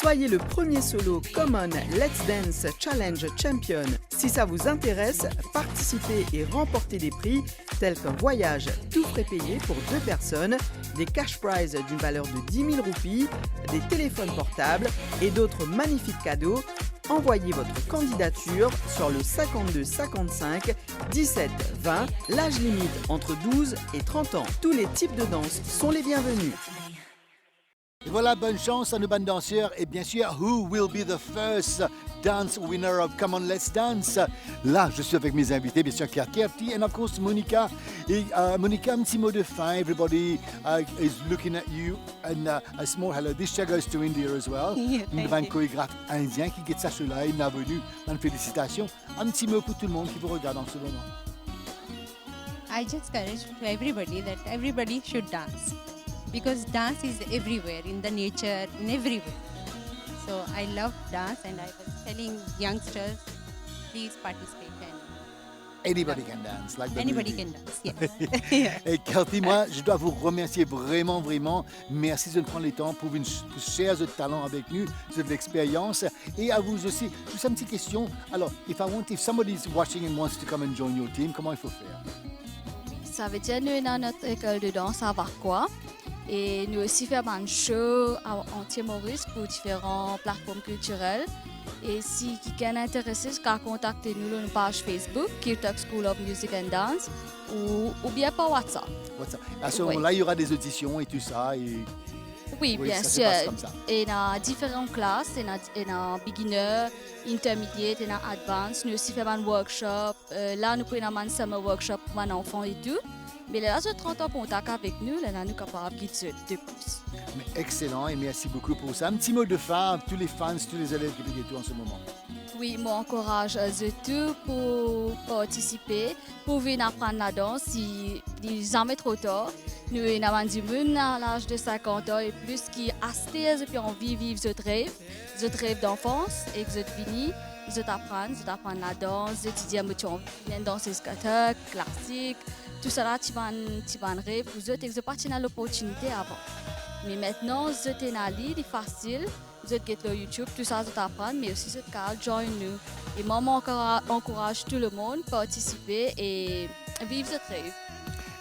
Soyez le premier solo Common Let's Dance Challenge Champion. Si ça vous intéresse, participez et remportez des prix tels qu'un voyage tout frais payé pour 2 personnes, des cash prizes d'une valeur de 10 000 roupies, des téléphones portables et d'autres magnifiques cadeaux. Envoyez votre candidature sur le 52 55 17 20, l'âge limite entre 12 et 30 ans. Tous les types de danse sont les bienvenus. Et voilà, bonne chance à nos bonnes danseurs. Et bien sûr, who will be the first dance winner of Come On Let's Dance? Là, je suis avec mes invités, bien sûr, Kirti and of course Monica. Et Monica, un petit mot de fin. Everybody is looking at you. And a small hello. This show goes to India as well. Une un chorégraphe indien qui guette sa cela. Il est venu. Félicitations. Un petit mot pour tout le monde qui vous regarde en ce moment. I just encourage to everybody that everybody should dance. Because dance is everywhere, in the nature, in everywhere. So I love dance and I was telling youngsters, please participate. Anybody can dance, like the Anybody movie. can dance, yes. Et Kirti, moi, je dois vous remercier vraiment, vraiment. Merci de prendre le temps pour share ce talent avec nous, cette expérience. Et à vous aussi, juste une petite question. Alors, if somebody is watching and wants to come and join your team, comment il faut faire? Ça veut dire nous dans notre école de danse à Varquois. Et nous aussi faisons un show en Maurice pour différentes plateformes culturelles. Et si quelqu'un est intéressé, contactez-nous sur notre page Facebook, Kirtak School of Music and Dance, ou bien par WhatsApp. À ce moment-là, il y aura des auditions et tout ça. Et... Oui, bien ça sûr. se passe comme ça. Et dans différentes classes, il y a beginner, intermediate, et advanced. Nous aussi faisons un workshop. Là, nous prenons un summer workshop pour un enfant et tout. Mais là, je 30 ans en contact avec nous, là, nous sommes capables de plus. Mais excellent et merci beaucoup pour ça. Un petit mot de fin à tous les fans, tous les élèves qui écoutent tout en ce moment. Oui, moi encourage tout pour participer, pour venir apprendre la danse si jamais trop tard. Nous avons du monde à l'âge de 50 ans et plus qui astent et puis envie de vivre ce rêve d'enfance et que vous venez, vous apprendre la danse, vous étudier une danse classique. Tout ça là, tu vas en rêve, vous n'avez pas l'opportunité avant. Mais maintenant, vous êtes en ligne, c'est facile, vous êtes sur YouTube, tout ça, vous apprendre, mais aussi vous êtes join nous. Et moi, encourage tout le monde à participer et vivre ce rêve.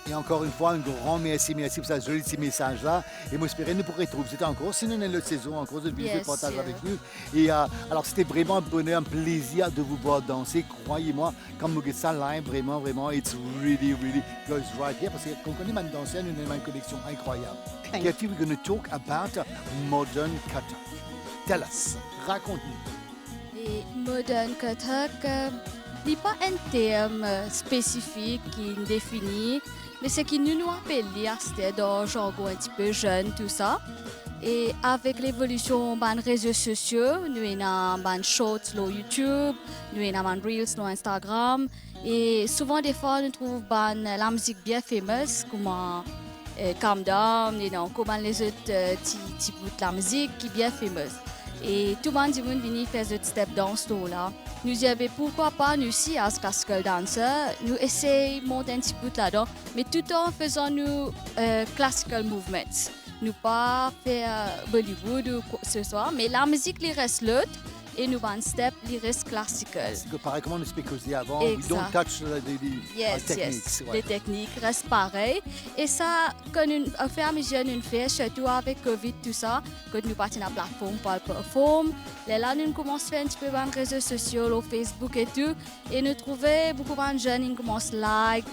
Et encore une fois, un grand merci pour ce joli petit message-là. Et moi, j'espère que nous pourrons retrouver. C'était encore, sinon, on a l'autre saison, encore de vidéos de partage avec nous. Et alors, c'était vraiment un bonheur, un plaisir de vous voir danser. Croyez-moi, quand vous regardez ça live, vraiment, vraiment, it's really, really goes right here. Parce qu'on connaît ma danser, nous avons une connexion incroyable. Kirti, we're going to talk about modern Katak. Tell us, raconte-nous. Et modern Katak, n'est pas un terme spécifique qui est défini. Mais ce qui nous appelle, c'était dans jargon un petit peu jeune, tout ça. Et avec l'évolution des réseaux sociaux, nous avons des shorts sur YouTube, nous avons des reels sur Instagram. Et souvent, des fois, nous trouvons la musique bien fameuse, comme Calm Down, comme les autres petits bouts de la musique qui est bien fameuse. Et tout le monde vient faire ce step dance là. Nous y avons pourquoi pas, nous aussi, als classical dancer, nous essayons de monter un petit peu là-dedans, mais tout en faisant nous classical movements. Nous pas faire Bollywood ou quoi que ce soit, mais la musique les reste l'autre et nous un step les reste classical. C'est pareil comme on expliquait avant, exact. we don't touch the techniques. Yes. Les techniques restent pareilles. Et ça, quand on fait à mesure, nous fait, surtout avec Covid, tout ça, quand nous partons à la plateforme pour performer, là, nous commençons à faire un petit peu de réseaux sociaux, Facebook et tout, et nous trouvons beaucoup de jeunes qui commencent à like,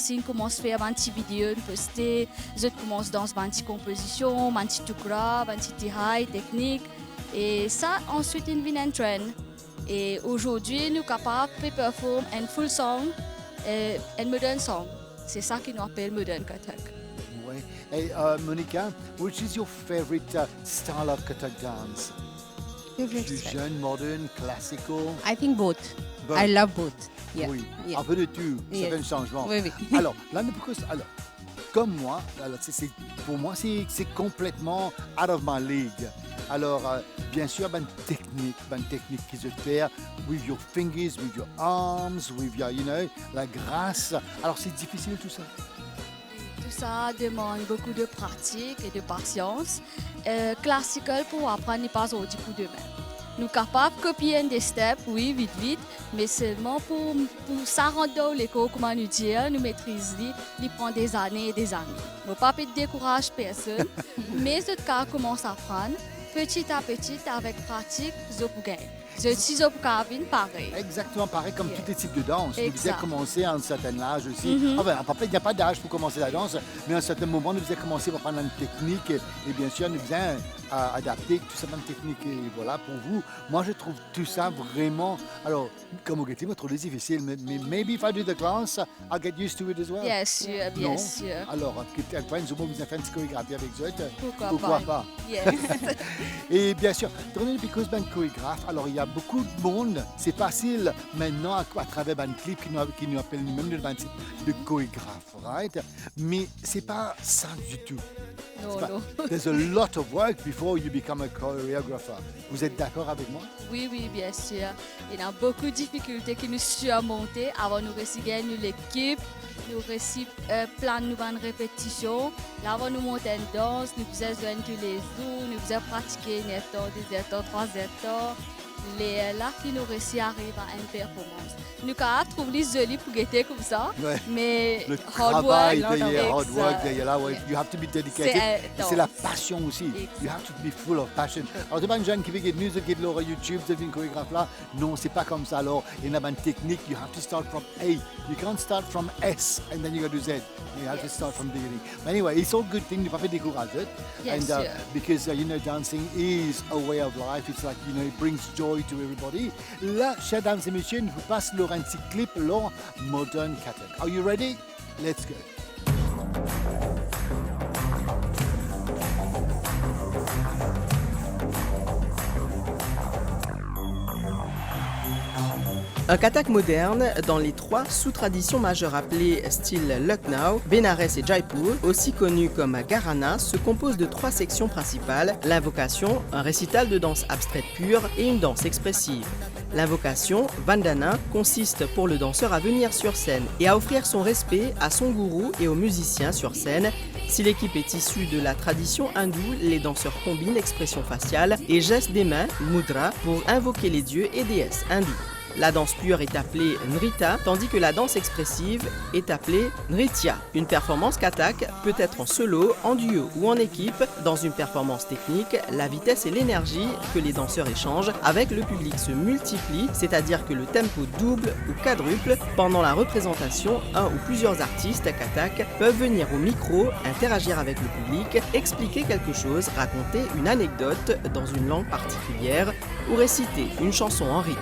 ils commencent à faire des petites vidéos, poster, ils commencent à danser des petites compositions, des petits tukra, des petits high techniques. Et ça, ensuite, il devient un trend. Et aujourd'hui, nous sommes capables de performer un full song, un modern song. C'est ça qu'on appelle modern Katak. Oui. Et Monica, which is your favorite style of Katak dance? Favorite Du style. jeune, modern, classical. I think both. Both. I love both. Yeah. Oui, Yeah. un peu de tout, ça Yes. fait un changement. Oui, oui. Alors, alors, comme moi, alors, pour moi, c'est complètement out of my league. Alors, bien sûr, ben technique qui se fait with your fingers, with your arms, with your, la grâce. Alors, c'est difficile tout ça. Tout ça demande beaucoup de pratique et de patience. Classical pour apprendre n'est pas au du coup de main. Nous sommes capables de copier des steps, oui, vite, mais seulement pour ça rendre dans l'école, comment nous dire, nous maîtriser, il prend des années et des années. Je ne veux pas décourager personne, mais ce cas commence à apprendre petit à petit avec pratique, je peux gagner. Je suis au cabine, pareil. Exactement pareil comme Yeah. tous les types de danse. Vous devez Exact. commencer à un certain âge aussi. Mhm. Enfin, il n'y a pas d'âge pour commencer la danse, mais à un certain moment, nous devons commencer par prendre une technique et bien sûr, nous devons adapter tout ça, une technique. Et voilà, pour vous, moi, je trouve tout ça vraiment. Alors, comme vous dites, trop difficile, mais maybe if I do the class, I'll get used to it as well. Bien sûr, bien Non? sûr. Alors, peut-être vous avez fait une chorégraphie avec eux. Pourquoi pas? Yes. Et bien sûr, tourner des causes d'un chorégraphe, alors il y a beaucoup de monde, c'est facile maintenant à travers un clip qui nous appelle nous-mêmes de chorégraphe, right? Mais c'est pas ça du tout. Non, C'est pas- non. There's a lot of work before you become a choreographer. Vous êtes d'accord avec moi? Oui, bien sûr. Il y a beaucoup de difficultés qui nous surmonter avant de réussir à gagner l'équipe. Nous réussissons plein de nouvelles répétitions. Là, avant de monter une danse, nous faisons jouer tous les jours, nous faisons pratiquer 1 heure, 2 heures, 3 heures. Là, qui nous réussit à arriver à une performance. Nous avons trouvé les jolis pour guetter comme ça, Ouais. mais Le hard travail work, derrière, hard work exact. derrière là, ouais. Yeah. You have to be dedicated. C'est Et c'est la passion aussi. Exact. You have to be full of passion. Alors, c'est pas une jeune qui veut get music, get sur YouTube, devient chorégraphe là. Non, c'est pas comme ça. Alors, il y a une technique. You have to start from A. You can't start from S and then you go to Z. You have to start from the beginning. But anyway, it's all good thing. Ne pas faire décourager. Bien And sûr. because dancing is a way of life. It's like it brings joy to everybody. Là, chers dames et messieurs, nous vous passe leur un petit clip, leur Modern Katak. Are you ready? Let's go. Un katak moderne dans les 3 sous-traditions majeures appelées style Lucknow, Bénarès et Jaipur, aussi connues comme Gharana, se compose de 3 sections principales, l'invocation, un récital de danse abstraite pure et une danse expressive. L'invocation, Vandana, consiste pour le danseur à venir sur scène et à offrir son respect à son gourou et aux musiciens sur scène. Si l'équipe est issue de la tradition hindoue, les danseurs combinent expression faciale et gestes des mains, mudra, pour invoquer les dieux et déesses hindous. La danse pure est appelée Nrita, tandis que la danse expressive est appelée Nritya. Une performance katak peut être en solo, en duo ou en équipe. Dans une performance technique, la vitesse et l'énergie que les danseurs échangent avec le public se multiplient, c'est-à-dire que le tempo double ou quadruple. Pendant la représentation, un ou plusieurs artistes katak peuvent venir au micro, interagir avec le public, expliquer quelque chose, raconter une anecdote dans une langue particulière ou réciter une chanson en rythme.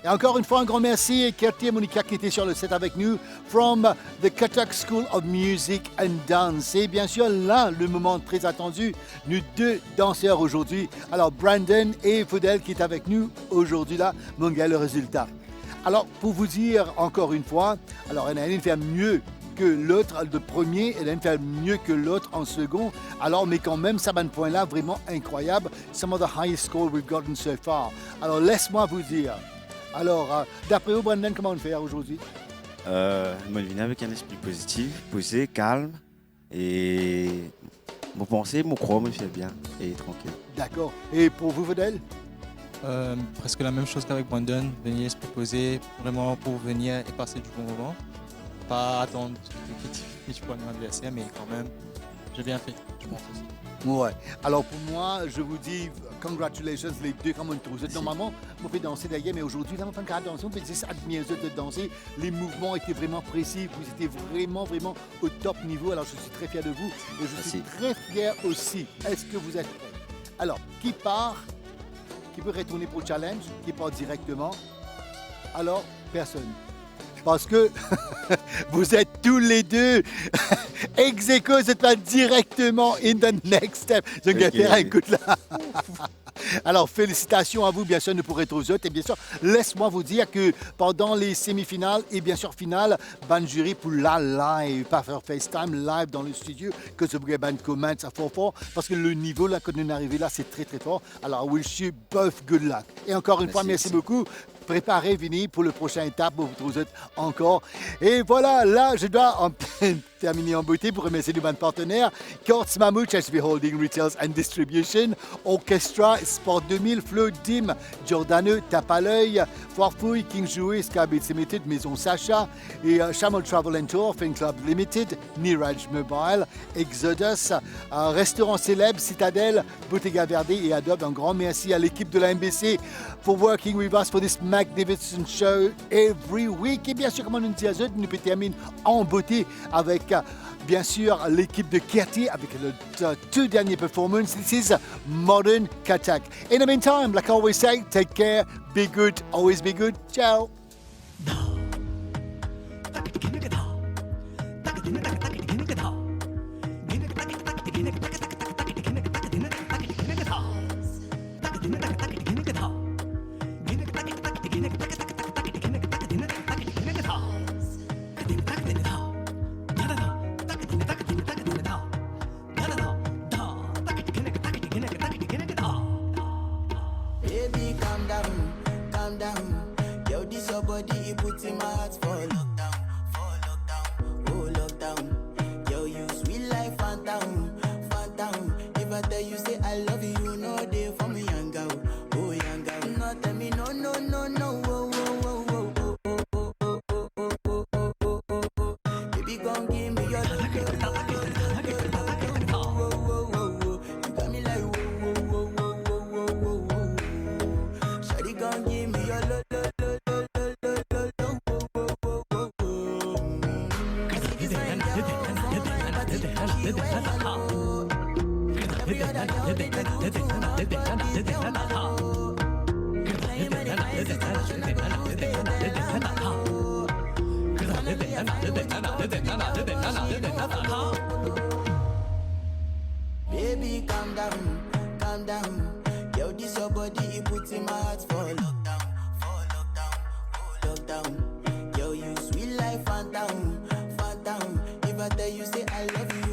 Et encore une fois, un grand merci à Kirti et Monica qui étaient sur le set avec nous from the Katak School of Music and Dance. Et bien sûr, là, le moment très attendu, nous 2 danseurs aujourd'hui. Alors, Brandon et Faudel qui est avec nous aujourd'hui là, mon gars, le résultat. Alors, pour vous dire encore une fois, alors, il y en a une qui fait mieux que l'autre, le premier, et l'un fait mieux que l'autre en second. Alors, mais quand même, ça va un point là vraiment incroyable. Some of the highest score we've gotten so far. Alors, laisse-moi vous dire. Alors, d'après vous, Brandon, comment on fait aujourd'hui? Moi, je viens avec un esprit positif, posé, calme. Et mon pensée, mon croix me fait bien et tranquille. D'accord. Et pour vous, Faudel? Presque la même chose qu'avec Brandon, venir se proposer vraiment pour venir et passer du bon moment. Pas attendre que tu prends un adversaire, mais quand même, j'ai bien fait, je pense aussi. Ouais. Alors pour moi, je vous dis congratulations les 2 comme on trouve. Normalement, on fait danser derrière, mais aujourd'hui, là, on fait une attention, on peut juste admirer de danser. Les mouvements étaient vraiment précis, vous étiez vraiment au top niveau. Alors je suis très fier de vous et je suis très fier aussi. Est-ce que vous êtes prêts? Alors, qui part? Qui peut retourner pour le challenge? Qui part directement? Alors, personne. Parce que vous êtes tous les deux ex aequo, vous êtes pas directement in the next step. Je vais faire un coup de là. Alors, félicitations à vous, bien sûr, nous pour être aux autres. Et bien sûr, laisse-moi vous dire que pendant les semi-finales et bien sûr finales, ban jury pour la live, pas faire FaceTime, live dans le studio, que ce ban commence à fort, parce que le niveau là, quand on est arrivé là, c'est très fort. Alors, wish you both good luck. Et encore une fois, merci beaucoup. Préparez, Vinny, pour le prochain étape, vous vous êtes encore. Et voilà, là, je dois terminer en beauté pour remercier nos partenaires. Korts Mammoth, HV Holding Retails and Distribution, Orchestra, Sport 2000, Flo Dim, Giordano, Tape à l'œil, Foirefouille, King Jouet, Skybits Limited, Maison Sacha, et Chamel Travel and Tour, Fan Club Limited, Niraj Mobile, Exodus, Restaurant Célèbre, Citadel, Bottega Verde et Adobe. Un grand merci à l'équipe de la MBC for working with us for this magnificent show every week. Et bien sûr, comme on dit à eux, nous terminons en beauté avec bien sûr l'équipe de Kerti avec le tout dernier performance. This is Modern Katak. In the meantime, like I always say, take care, be good, always be good. Ciao. Baby, calm down. Yo, this your body, it puts in my heart for lockdown, oh lockdown. Yo, you sweet life, phantom. If I tell you say I love you, no day for me, young girl, oh young girl. No tell me no, oh, oh. Baby, gon' give me your love. Baby, calm down. Yo, this your body, it puts in my heart for lockdown, oh lockdown. Yo, you sweet life, phantom. If I tell you say I love you,